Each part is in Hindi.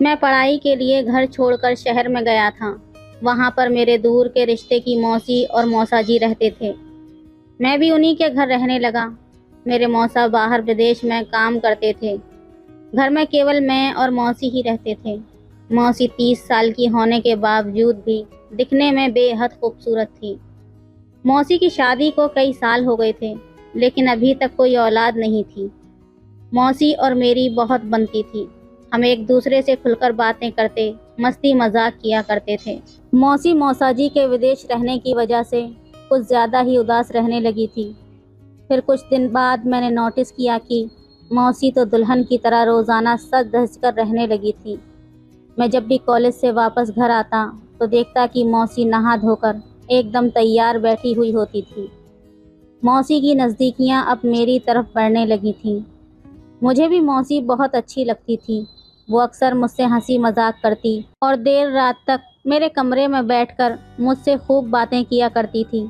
मैं पढ़ाई के लिए घर छोड़कर शहर में गया था। वहाँ पर मेरे दूर के रिश्ते की मौसी और मौसाजी रहते थे। मैं भी उन्हीं के घर रहने लगा। मेरे मौसा बाहर विदेश में काम करते थे। घर में केवल मैं और मौसी ही रहते थे। मौसी 30 साल की होने के बावजूद भी दिखने में बेहद खूबसूरत थी। मौसी की शादी को कई साल हो गए थे, लेकिन अभी तक कोई औलाद नहीं थी। मौसी और मेरी बहुत बनती थी। हम एक दूसरे से खुलकर बातें करते, मस्ती मजाक किया करते थे। मौसी मौसाजी के विदेश रहने की वजह से कुछ ज़्यादा ही उदास रहने लगी थी। फिर कुछ दिन बाद मैंने नोटिस किया कि मौसी तो दुल्हन की तरह रोज़ाना सज धज कर रहने लगी थी। मैं जब भी कॉलेज से वापस घर आता तो देखता कि मौसी नहा धोकर एकदम तैयार बैठी हुई होती थी। मौसी की नज़दीकियाँ अब मेरी तरफ बढ़ने लगी थीं। मुझे भी मौसी बहुत अच्छी लगती थी। वो अक्सर मुझसे हंसी मजाक करती और देर रात तक मेरे कमरे में बैठकर मुझसे खूब बातें किया करती थी।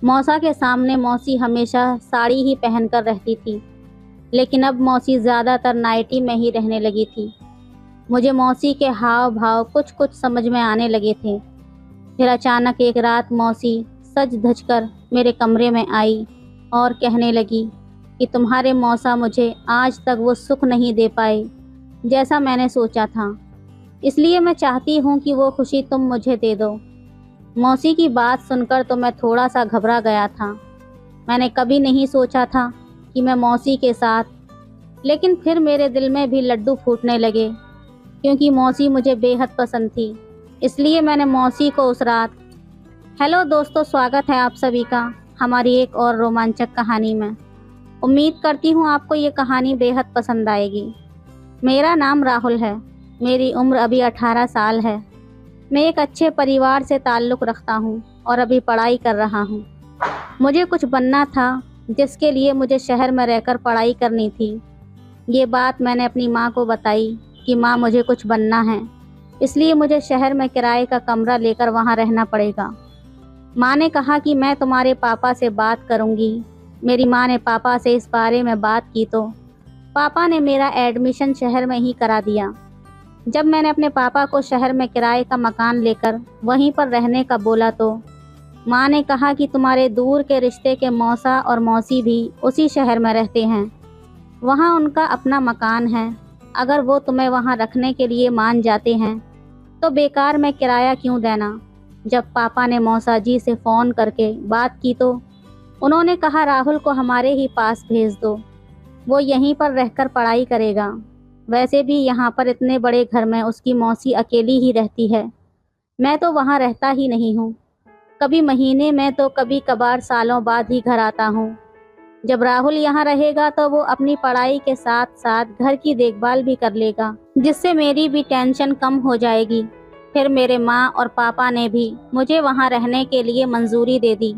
मौसा के सामने मौसी हमेशा साड़ी ही पहनकर रहती थी, लेकिन अब मौसी ज़्यादातर नाइटी में ही रहने लगी थी। मुझे मौसी के हाव भाव कुछ कुछ समझ में आने लगे थे। फिर अचानक एक रात मौसी सज धज कर मेरे कमरे में आई और कहने लगी कि तुम्हारे मौसा मुझे आज तक वो सुख नहीं दे पाए जैसा मैंने सोचा था, इसलिए मैं चाहती हूँ कि वो खुशी तुम मुझे दे दो। मौसी की बात सुनकर तो मैं थोड़ा सा घबरा गया था। मैंने कभी नहीं सोचा था कि मैं मौसी के साथ, लेकिन फिर मेरे दिल में भी लड्डू फूटने लगे, क्योंकि मौसी मुझे बेहद पसंद थी। इसलिए मैंने मौसी को उस रात। हेलो दोस्तों, स्वागत है आप सभी का हमारी एक और रोमांचक कहानी में। उम्मीद करती हूँ आपको ये कहानी बेहद पसंद आएगी। मेरा नाम राहुल है। मेरी उम्र अभी 18 साल है। मैं एक अच्छे परिवार से ताल्लुक़ रखता हूँ और अभी पढ़ाई कर रहा हूँ। मुझे कुछ बनना था, जिसके लिए मुझे शहर में रहकर पढ़ाई करनी थी। ये बात मैंने अपनी माँ को बताई कि माँ, मुझे कुछ बनना है, इसलिए मुझे शहर में किराए का कमरा लेकर वहाँ रहना पड़ेगा। माँ ने कहा कि मैं तुम्हारे पापा से बात करूँगी। मेरी माँ ने पापा से इस बारे में बात की तो पापा ने मेरा एडमिशन शहर में ही करा दिया। जब मैंने अपने पापा को शहर में किराए का मकान लेकर वहीं पर रहने का बोला तो माँ ने कहा कि तुम्हारे दूर के रिश्ते के मौसा और मौसी भी उसी शहर में रहते हैं। वहाँ उनका अपना मकान है। अगर वो तुम्हें वहाँ रखने के लिए मान जाते हैं तो बेकार में किराया क्यों देना। जब पापा ने मौसा जी से फ़ोन करके बात की तो उन्होंने कहा राहुल को हमारे ही पास भेज दो, वो यहीं पर रहकर पढ़ाई करेगा। वैसे भी यहाँ पर इतने बड़े घर में उसकी मौसी अकेली ही रहती है। मैं तो वहाँ रहता ही नहीं हूँ। कभी महीने में तो कभी कभार सालों बाद ही घर आता हूँ। जब राहुल यहाँ रहेगा तो वो अपनी पढ़ाई के साथ साथ घर की देखभाल भी कर लेगा, जिससे मेरी भी टेंशन कम हो जाएगी। फिर मेरे माँ और पापा ने भी मुझे वहाँ रहने के लिए मंजूरी दे दी।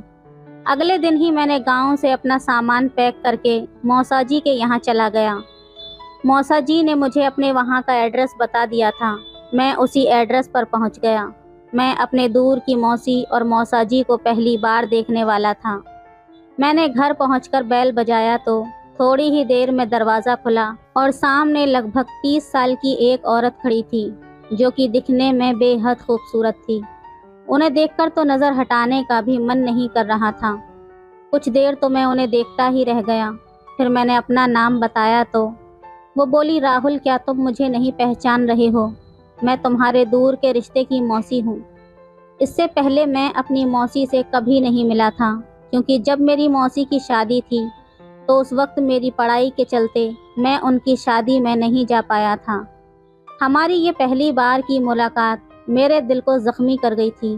अगले दिन ही मैंने गांव से अपना सामान पैक करके मौसा जी के यहाँ चला गया। मौसा जी ने मुझे अपने वहाँ का एड्रेस बता दिया था। मैं उसी एड्रेस पर पहुँच गया। मैं अपने दूर की मौसी और मौसा जी को पहली बार देखने वाला था। मैंने घर पहुंचकर बेल बजाया तो थोड़ी ही देर में दरवाज़ा खुला और सामने लगभग 30 साल की एक औरत खड़ी थी, जो कि दिखने में बेहद खूबसूरत थी। उन्हें देखकर तो नज़र हटाने का भी मन नहीं कर रहा था। कुछ देर तो मैं उन्हें देखता ही रह गया। फिर मैंने अपना नाम बताया तो वो बोली, राहुल, क्या तुम मुझे नहीं पहचान रहे हो? मैं तुम्हारे दूर के रिश्ते की मौसी हूँ। इससे पहले मैं अपनी मौसी से कभी नहीं मिला था, क्योंकि जब मेरी मौसी की शादी थी तो उस वक्त मेरी पढ़ाई के चलते मैं उनकी शादी में नहीं जा पाया था। हमारी ये पहली बार की मुलाकात मेरे दिल को ज़ख्मी कर गई थी,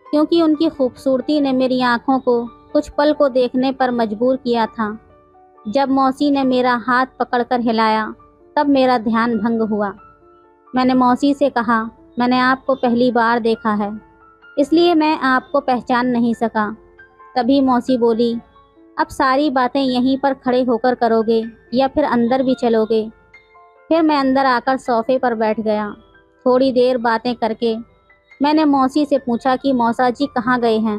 क्योंकि उनकी खूबसूरती ने मेरी आंखों को कुछ पल को देखने पर मजबूर किया था। जब मौसी ने मेरा हाथ पकड़कर हिलाया तब मेरा ध्यान भंग हुआ। मैंने मौसी से कहा, मैंने आपको पहली बार देखा है, इसलिए मैं आपको पहचान नहीं सका। तभी मौसी बोली, अब सारी बातें यहीं पर खड़े होकर करोगे या फिर अंदर भी चलोगे? फिर मैं अंदर आकर सोफे पर बैठ गया। थोड़ी देर बातें करके मैंने मौसी से पूछा कि मौसा जी कहाँ गए हैं,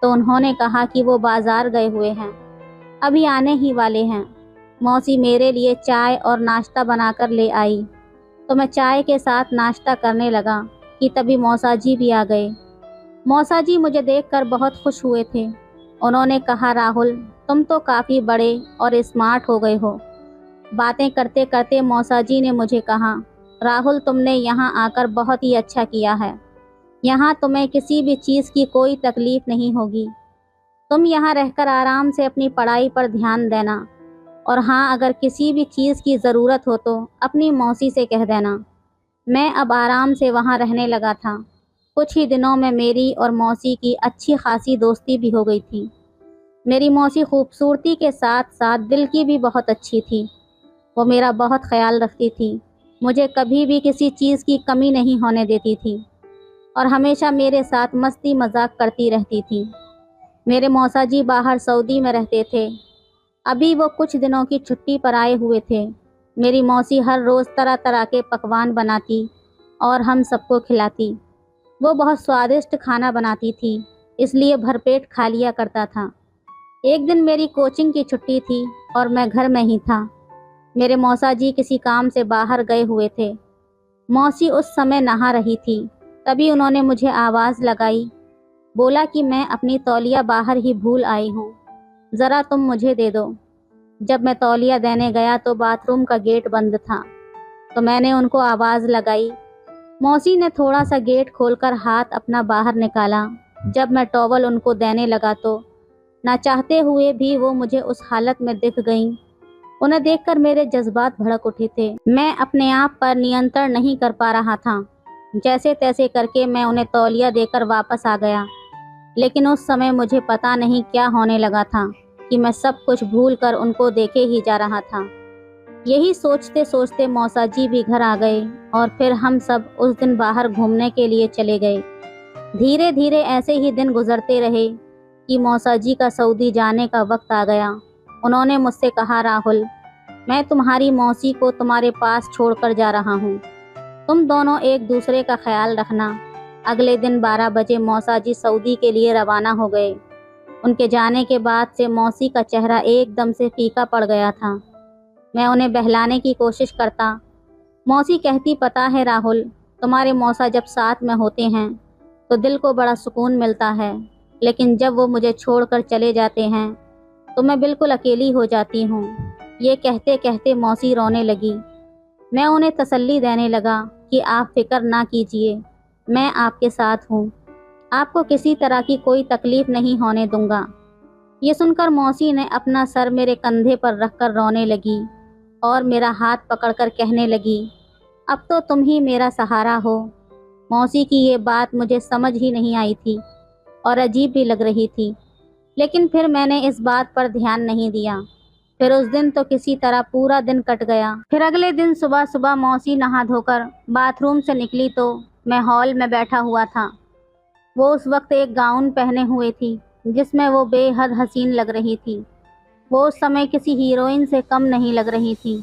तो उन्होंने कहा कि वो बाज़ार गए हुए हैं, अभी आने ही वाले हैं। मौसी मेरे लिए चाय और नाश्ता बनाकर ले आई। तो मैं चाय के साथ नाश्ता करने लगा कि तभी मौसा जी भी आ गए। मौसा जी मुझे देखकर बहुत खुश हुए थे। उन्होंने कहा, राहुल, तुम तो काफ़ी बड़े और स्मार्ट हो गए हो। बातें करते करते मौसा जी ने मुझे कहा, राहुल, तुमने यहाँ आकर बहुत ही अच्छा किया है। यहाँ तुम्हें किसी भी चीज़ की कोई तकलीफ नहीं होगी। तुम यहाँ रहकर आराम से अपनी पढ़ाई पर ध्यान देना, और हाँ, अगर किसी भी चीज़ की ज़रूरत हो तो अपनी मौसी से कह देना। मैं अब आराम से वहाँ रहने लगा था। कुछ ही दिनों में मेरी और मौसी की अच्छी खासी दोस्ती भी हो गई थी। मेरी मौसी खूबसूरती के साथ साथ दिल की भी बहुत अच्छी थी। वो मेरा बहुत ख्याल रखती थी, मुझे कभी भी किसी चीज़ की कमी नहीं होने देती थी और हमेशा मेरे साथ मस्ती मजाक करती रहती थी। मेरे मौसा जी बाहर सऊदी में रहते थे। अभी वो कुछ दिनों की छुट्टी पर आए हुए थे। मेरी मौसी हर रोज़ तरह तरह के पकवान बनाती और हम सबको खिलाती। वो बहुत स्वादिष्ट खाना बनाती थी, इसलिए भरपेट खा लिया करता था। एक दिन मेरी कोचिंग की छुट्टी थी और मैं घर में ही था। मेरे मौसा जी किसी काम से बाहर गए हुए थे। मौसी उस समय नहा रही थी। तभी उन्होंने मुझे आवाज़ लगाई, बोला कि मैं अपनी तौलिया बाहर ही भूल आई हूँ, ज़रा तुम मुझे दे दो। जब मैं तौलिया देने गया तो बाथरूम का गेट बंद था, तो मैंने उनको आवाज़ लगाई। मौसी ने थोड़ा सा गेट खोलकर हाथ अपना बाहर निकाला। जब मैं टॉवल उनको देने लगा तो ना चाहते हुए भी वो मुझे उस हालत में दिख गईं। उन्हें देखकर मेरे जज्बात भड़क उठे थे। मैं अपने आप पर नियंत्रण नहीं कर पा रहा था। जैसे तैसे करके मैं उन्हें तौलिया देकर वापस आ गया, लेकिन उस समय मुझे पता नहीं क्या होने लगा था कि मैं सब कुछ भूल कर उनको देखे ही जा रहा था। यही सोचते सोचते मौसा जी भी घर आ गए और फिर हम सब उस दिन बाहर घूमने के लिए चले गए। धीरे धीरे ऐसे ही दिन गुजरते रहे कि मौसा जी का सऊदी जाने का वक्त आ गया। उन्होंने मुझसे कहा, राहुल, मैं तुम्हारी मौसी को तुम्हारे पास छोड़कर जा रहा हूँ। तुम दोनों एक दूसरे का ख्याल रखना। अगले दिन 12 बजे मौसा जी सऊदी के लिए रवाना हो गए। उनके जाने के बाद से मौसी का चेहरा एकदम से फीका पड़ गया था। मैं उन्हें बहलाने की कोशिश करता। मौसी कहती, पता है राहुल, तुम्हारे मौसा जब साथ में होते हैं तो दिल को बड़ा सुकून मिलता है, लेकिन जब वो मुझे छोड़कर चले जाते हैं तो मैं बिल्कुल अकेली हो जाती हूँ। ये कहते कहते मौसी रोने लगी। मैं उन्हें तसल्ली देने लगा कि आप फिक्र ना कीजिए, मैं आपके साथ हूँ, आपको किसी तरह की कोई तकलीफ़ नहीं होने दूंगा। ये सुनकर मौसी ने अपना सर मेरे कंधे पर रखकर रोने लगी और मेरा हाथ पकड़कर कहने लगी, अब तो तुम ही मेरा सहारा हो। मौसी की ये बात मुझे समझ ही नहीं आई थी और अजीब भी लग रही थी, लेकिन फिर मैंने इस बात पर ध्यान नहीं दिया। फिर उस दिन तो किसी तरह पूरा दिन कट गया। फिर अगले दिन सुबह सुबह मौसी नहा धोकर बाथरूम से निकली तो मैं हॉल में बैठा हुआ था। वो उस वक्त एक गाउन पहने हुए थी जिसमें वो बेहद हसीन लग रही थी। वो उस समय किसी हीरोइन से कम नहीं लग रही थी।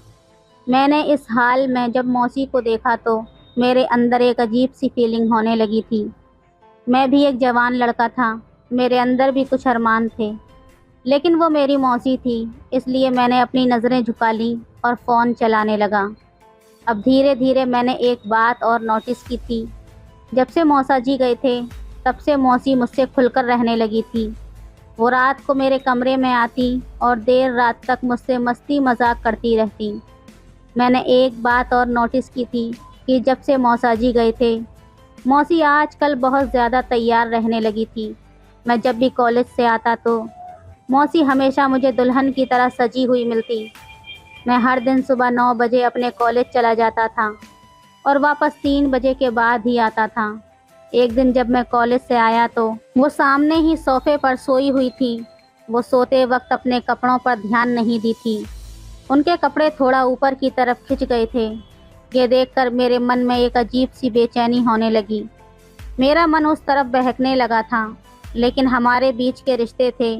मैंने इस हाल में जब मौसी को देखा तो मेरे अंदर एक अजीब सी फीलिंग होने लगी थी। मैं भी एक जवान लड़का था, मेरे अंदर भी कुछ अरमान थे, लेकिन वो मेरी मौसी थी, इसलिए मैंने अपनी नज़रें झुका ली और फ़ोन चलाने लगा। अब धीरे धीरे मैंने एक बात और नोटिस की थी। जब से मौसा जी गए थे तब से मौसी मुझसे खुलकर रहने लगी थी। वो रात को मेरे कमरे में आती और देर रात तक मुझसे मस्ती मजाक करती रहती। मैंने एक बात और नोटिस की थी कि जब से मौसा जी गए थे, मौसी आजकल बहुत ज़्यादा तैयार रहने लगी थी। मैं जब भी कॉलेज से आता तो मौसी हमेशा मुझे दुल्हन की तरह सजी हुई मिलती। मैं हर दिन सुबह 9 बजे अपने कॉलेज चला जाता था और वापस 3 बजे के बाद ही आता था। एक दिन जब मैं कॉलेज से आया तो वो सामने ही सोफे पर सोई हुई थी। वो सोते वक्त अपने कपड़ों पर ध्यान नहीं दी थी। उनके कपड़े थोड़ा ऊपर की तरफ खिंच गए थे। ये देखकर मेरे मन में एक अजीब सी बेचैनी होने लगी। मेरा मन उस तरफ बहकने लगा था, लेकिन हमारे बीच के रिश्ते थे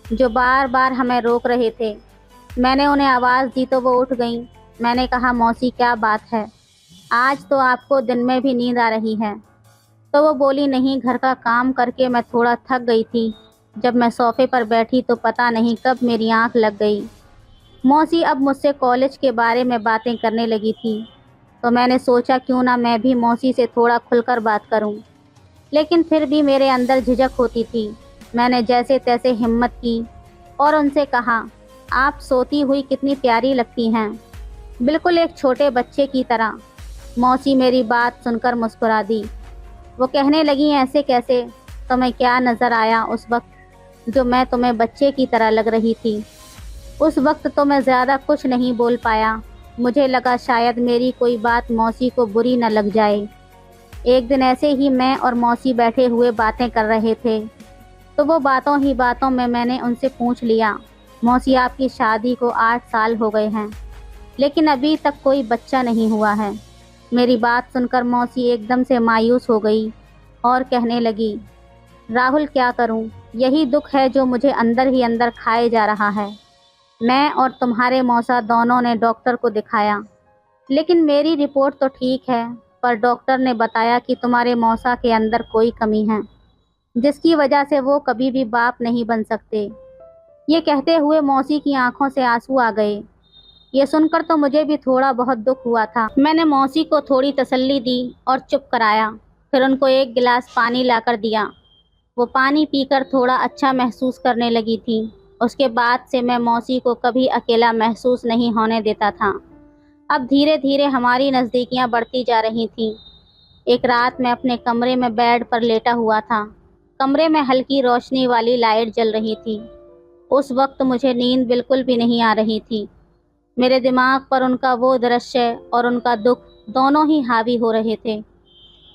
जो बार बार हमें रोक रहे थे। मैंने उन्हें आवाज़ दी तो वो उठ गईं। मैंने कहा, मौसी क्या बात है, आज तो आपको दिन में भी नींद आ रही है। तो वो बोली, नहीं, घर का काम करके मैं थोड़ा थक गई थी। जब मैं सोफे पर बैठी तो पता नहीं कब मेरी आंख लग गई। मौसी अब मुझसे कॉलेज के बारे में बातें करने लगी थी। तो मैंने सोचा क्यों ना मैं भी मौसी से थोड़ा खुलकर बात करूं। लेकिन फिर भी मेरे अंदर झिझक होती थी। मैंने जैसे तैसे हिम्मत की और उनसे कहा, आप सोती हुई कितनी प्यारी लगती हैं, बिल्कुल एक छोटे बच्चे की तरह। मौसी मेरी बात सुनकर मुस्कुरा दी। वो कहने लगी, ऐसे कैसे, तुम्हें क्या नज़र आया उस वक्त जो मैं तुम्हें बच्चे की तरह लग रही थी? उस वक्त तो मैं ज़्यादा कुछ नहीं बोल पाया। मुझे लगा शायद मेरी कोई बात मौसी को बुरी न लग जाए। एक दिन ऐसे ही मैं और मौसी बैठे हुए बातें कर रहे थे, तो वो बातों ही बातों में मैंने उनसे पूछ लिया, मौसी आपकी शादी को 8 साल हो गए हैं, लेकिन अभी तक कोई बच्चा नहीं हुआ है। मेरी बात सुनकर मौसी एकदम से मायूस हो गई और कहने लगी, राहुल क्या करूं, यही दुख है जो मुझे अंदर ही अंदर खाए जा रहा है। मैं और तुम्हारे मौसा दोनों ने डॉक्टर को दिखाया, लेकिन मेरी रिपोर्ट तो ठीक है, पर डॉक्टर ने बताया कि तुम्हारे मौसा के अंदर कोई कमी है, जिसकी वजह से वो कभी भी बाप नहीं बन सकते। ये कहते हुए मौसी की आंखों से आंसू आ गए। ये सुनकर तो मुझे भी थोड़ा बहुत दुख हुआ था। मैंने मौसी को थोड़ी तसल्ली दी और चुप कराया। फिर उनको एक गिलास पानी लाकर दिया। वो पानी पीकर थोड़ा अच्छा महसूस करने लगी थी। उसके बाद से मैं मौसी को कभी अकेला महसूस नहीं होने देता था। अब धीरे धीरे हमारी नज़दीकियां बढ़ती जा रही थीं। एक रात मैं अपने कमरे में बेड पर लेटा हुआ था। कमरे में हल्की रोशनी वाली लाइट जल रही थी। उस वक्त मुझे नींद बिल्कुल भी नहीं आ रही थी। मेरे दिमाग पर उनका वो दृश्य और उनका दुख दोनों ही हावी हो रहे थे।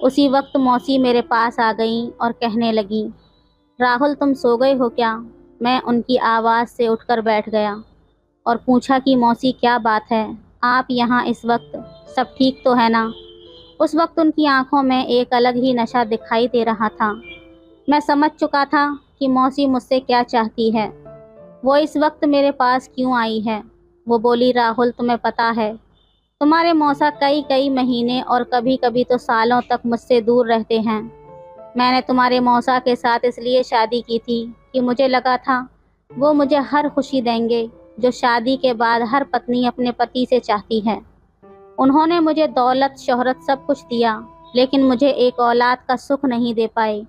उसी वक्त मौसी मेरे पास आ गईं और कहने लगी, राहुल तुम सो गए हो क्या? मैं उनकी आवाज़ से उठकर बैठ गया और पूछा कि मौसी क्या बात है, आप यहाँ इस वक्त, सब ठीक तो है ना? उस वक्त उनकी आंखों में एक अलग ही नशा दिखाई दे रहा था। मैं समझ चुका था कि मौसी मुझसे क्या चाहती है, वो इस वक्त मेरे पास क्यों आई है। वो बोली, राहुल तुम्हें पता है, तुम्हारे मौसा कई कई महीने और कभी कभी तो सालों तक मुझसे दूर रहते हैं। मैंने तुम्हारे मौसा के साथ इसलिए शादी की थी कि मुझे लगा था वो मुझे हर खुशी देंगे जो शादी के बाद हर पत्नी अपने पति से चाहती है। उन्होंने मुझे दौलत, शोहरत सब कुछ दिया, लेकिन मुझे एक औलाद का सुख नहीं दे पाए।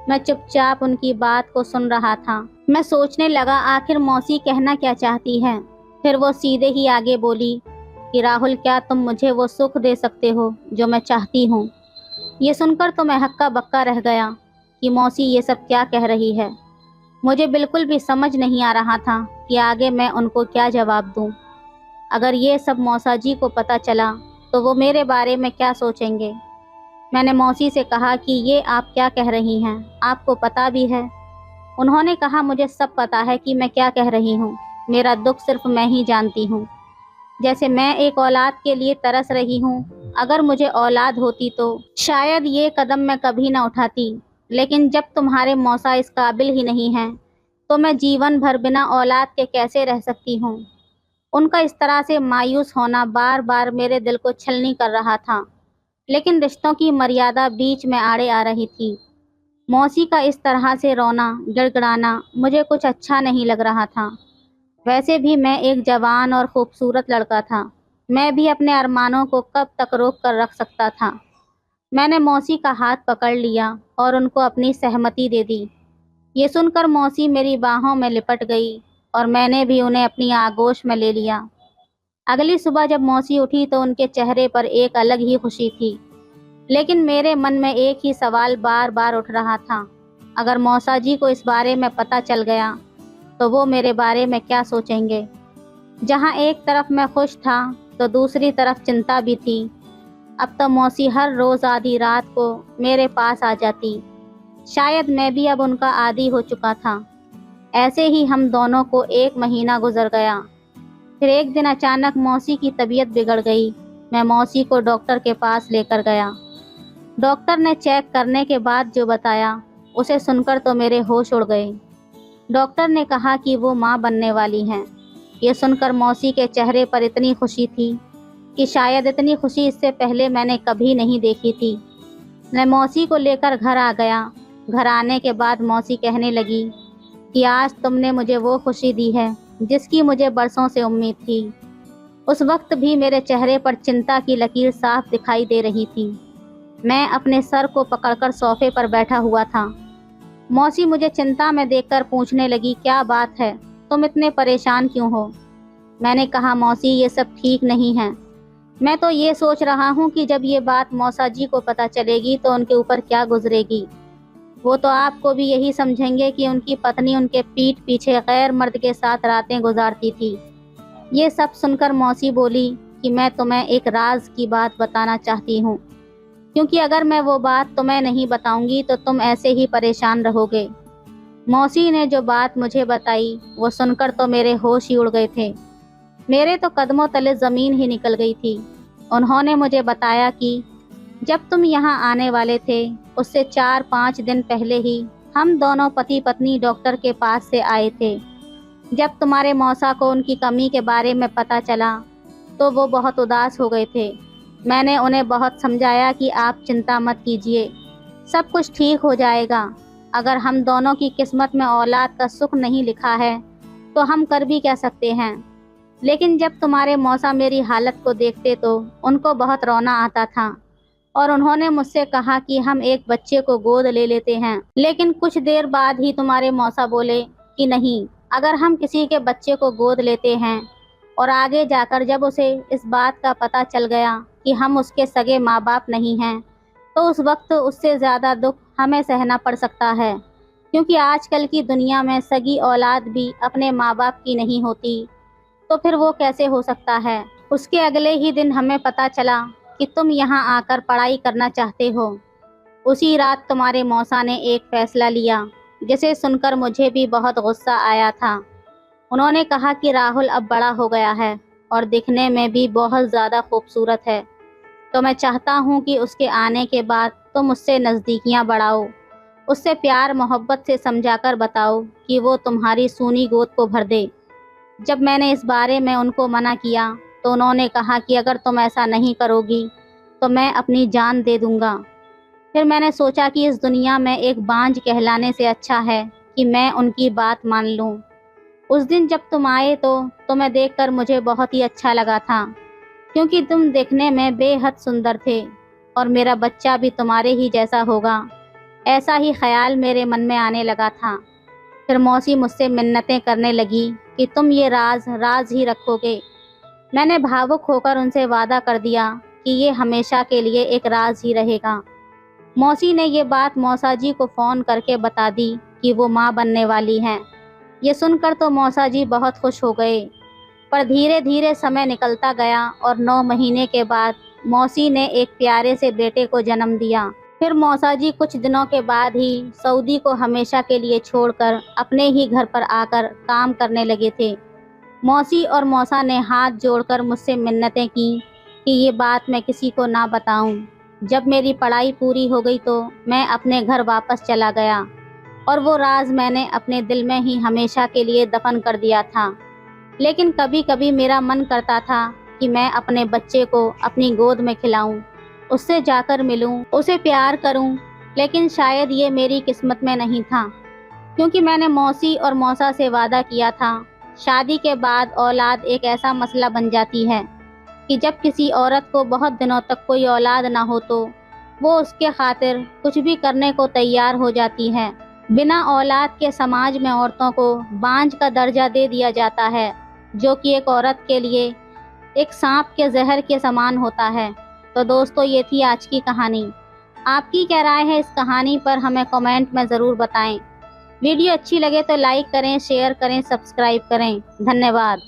मैं चुपचाप उनकी बात को सुन रहा था। मैं सोचने लगा आखिर मौसी कहना क्या चाहती है। फिर वो सीधे ही आगे बोली कि राहुल क्या तुम मुझे वो सुख दे सकते हो जो मैं चाहती हूँ? ये सुनकर तो मैं हक्का बक्का रह गया कि मौसी ये सब क्या कह रही है। मुझे बिल्कुल भी समझ नहीं आ रहा था कि आगे मैं उनको क्या जवाब दूँ। अगर ये सब मौसा जी को पता चला तो वो मेरे बारे में क्या सोचेंगे। मैंने मौसी से कहा कि ये आप क्या कह रही हैं, आपको पता भी है? उन्होंने कहा, मुझे सब पता है कि मैं क्या कह रही हूँ, मेरा दुख सिर्फ मैं ही जानती हूँ। जैसे मैं एक औलाद के लिए तरस रही हूँ, अगर मुझे औलाद होती तो शायद ये कदम मैं कभी ना उठाती, लेकिन जब तुम्हारे मौसा इस काबिल ही नहीं हैं, तो मैं जीवन भर बिना औलाद के कैसे रह सकती हूँ। उनका इस तरह से मायूस होना बार बार मेरे दिल को छलनी कर रहा था, लेकिन रिश्तों की मर्यादा बीच में आड़े आ रही थी। मौसी का इस तरह से रोना, गिड़गिड़ाना मुझे कुछ अच्छा नहीं लग रहा था। वैसे भी मैं एक जवान और खूबसूरत लड़का था। मैं भी अपने अरमानों को कब तक रोक कर रख सकता था। मैंने मौसी का हाथ पकड़ लिया और उनको अपनी सहमति दे दी। ये सुनकर मौसी मेरी बाहों में लिपट गई और मैंने भी उन्हें अपनी आगोश में ले लिया। अगली सुबह जब मौसी उठी तो उनके चेहरे पर एक अलग ही खुशी थी, लेकिन मेरे मन में एक ही सवाल बार बार उठ रहा था, अगर मौसा जी को इस बारे में पता चल गया तो वो मेरे बारे में क्या सोचेंगे। जहाँ एक तरफ मैं खुश था तो दूसरी तरफ चिंता भी थी। अब तो मौसी हर रोज़ आधी रात को मेरे पास आ जाती। शायद मैं भी अब उनका आदी हो चुका था। ऐसे ही हम दोनों को 1 महीना गुजर गया। फिर एक दिन अचानक मौसी की तबीयत बिगड़ गई। मैं मौसी को डॉक्टर के पास लेकर गया। डॉक्टर ने चेक करने के बाद जो बताया, उसे सुनकर तो मेरे होश उड़ गए। डॉक्टर ने कहा कि वो माँ बनने वाली हैं। ये सुनकर मौसी के चेहरे पर इतनी खुशी थी कि शायद इतनी खुशी इससे पहले मैंने कभी नहीं देखी थी। मैं मौसी को लेकर घर आ गया। घर आने के बाद मौसी कहने लगी कि आज तुमने मुझे वो खुशी दी है जिसकी मुझे बरसों से उम्मीद थी। उस वक्त भी मेरे चेहरे पर चिंता की लकीर साफ दिखाई दे रही थी। मैं अपने सर को पकड़कर सोफे पर बैठा हुआ था। मौसी मुझे चिंता में देखकर पूछने लगी, क्या बात है, तुम इतने परेशान क्यों हो? मैंने कहा, मौसी ये सब ठीक नहीं है। मैं तो ये सोच रहा हूँ कि जब ये बात मौसा जी को पता चलेगी तो उनके ऊपर क्या गुजरेगी। वो तो आपको भी यही समझेंगे कि उनकी पत्नी उनके पीठ पीछे गैर मर्द के साथ रातें गुजारती थी। ये सब सुनकर मौसी बोली कि मैं तुम्हें एक राज की बात बताना चाहती हूँ, क्योंकि अगर मैं वो बात तुम्हें नहीं बताऊंगी तो तुम ऐसे ही परेशान रहोगे। मौसी ने जो बात मुझे बताई वो सुनकर तो मेरे होश ही उड़ गए थे। मेरे तो कदमों तले ज़मीन ही निकल गई थी। उन्होंने मुझे बताया कि जब तुम यहाँ आने वाले थे उससे 4-5 दिन पहले ही हम दोनों पति पत्नी डॉक्टर के पास से आए थे। जब तुम्हारे मौसा को उनकी कमी के बारे में पता चला तो वो बहुत उदास हो गए थे। मैंने उन्हें बहुत समझाया कि आप चिंता मत कीजिए, सब कुछ ठीक हो जाएगा। अगर हम दोनों की किस्मत में औलाद का सुख नहीं लिखा है तो हम कर भी क्या सकते हैं। लेकिन जब तुम्हारे मौसा मेरी हालत को देखते तो उनको बहुत रोना आता था और उन्होंने मुझसे कहा कि हम एक बच्चे को गोद ले लेते हैं। लेकिन कुछ देर बाद ही तुम्हारे मौसा बोले कि नहीं, अगर हम किसी के बच्चे को गोद लेते हैं और आगे जाकर जब उसे इस बात का पता चल गया कि हम उसके सगे माँ बाप नहीं हैं तो उस वक्त उससे ज़्यादा दुख हमें सहना पड़ सकता है, क्योंकि आजकल की दुनिया में सगी औलाद भी अपने माँ बाप की नहीं होती, तो फिर वो कैसे हो सकता है। उसके अगले ही दिन हमें पता चला कि तुम यहाँ आकर पढ़ाई करना चाहते हो। उसी रात तुम्हारे मौसा ने एक फ़ैसला लिया जिसे सुनकर मुझे भी बहुत गुस्सा आया था। उन्होंने कहा कि राहुल अब बड़ा हो गया है और दिखने में भी बहुत ज़्यादा खूबसूरत है, तो मैं चाहता हूँ कि उसके आने के बाद तुम उससे नज़दीकियाँ बढ़ाओ, उससे प्यार मोहब्बत से समझाकर बताओ कि वो तुम्हारी सूनी गोद को भर दे। जब मैंने इस बारे में उनको मना किया तो उन्होंने कहा कि अगर तुम ऐसा नहीं करोगी तो मैं अपनी जान दे दूँगा। फिर मैंने सोचा कि इस दुनिया में एक बांझ कहलाने से अच्छा है कि मैं उनकी बात मान लूँ। उस दिन जब तुम आए तो तुम्हें देखकर मुझे बहुत ही अच्छा लगा था, क्योंकि तुम देखने में बेहद सुंदर थे और मेरा बच्चा भी तुम्हारे ही जैसा होगा, ऐसा ही ख्याल मेरे मन में आने लगा था। फिर मौसी मुझसे मिन्नतें करने लगी कि तुम ये राज ही रखोगे। मैंने भावुक होकर उनसे वादा कर दिया कि ये हमेशा के लिए एक राज ही रहेगा। मौसी ने ये बात मौसा जी को फ़ोन करके बता दी कि वो माँ बनने वाली हैं। ये सुनकर तो मौसा जी बहुत खुश हो गए, पर धीरे धीरे समय निकलता गया और 9 महीने के बाद मौसी ने एक प्यारे से बेटे को जन्म दिया। फिर मौसा जी कुछ दिनों के बाद ही सऊदी को हमेशा के लिए छोड़कर अपने ही घर पर आकर काम करने लगे थे। मौसी और मौसा ने हाथ जोड़कर मुझसे मिन्नतें की कि ये बात मैं किसी को ना बताऊं। जब मेरी पढ़ाई पूरी हो गई तो मैं अपने घर वापस चला गया और वो राज मैंने अपने दिल में ही हमेशा के लिए दफन कर दिया था। लेकिन कभी कभी मेरा मन करता था कि मैं अपने बच्चे को अपनी गोद में खिलाऊं, उससे जाकर मिलूं, उसे प्यार करूं, लेकिन शायद ये मेरी किस्मत में नहीं था, क्योंकि मैंने मौसी और मौसा से वादा किया था। शादी के बाद औलाद एक ऐसा मसला बन जाती है कि जब किसी औरत को बहुत दिनों तक कोई औलाद ना हो तो वो उसके खातिर कुछ भी करने को तैयार हो जाती है। बिना औलाद के समाज में औरतों को बांझ का दर्जा दे दिया जाता है, जो कि एक औरत के लिए एक सांप के जहर के समान होता है। तो दोस्तों, ये थी आज की कहानी। आपकी क्या राय है इस कहानी पर हमें कमेंट में ज़रूर बताएं। वीडियो अच्छी लगे तो लाइक करें, शेयर करें, सब्सक्राइब करें। धन्यवाद।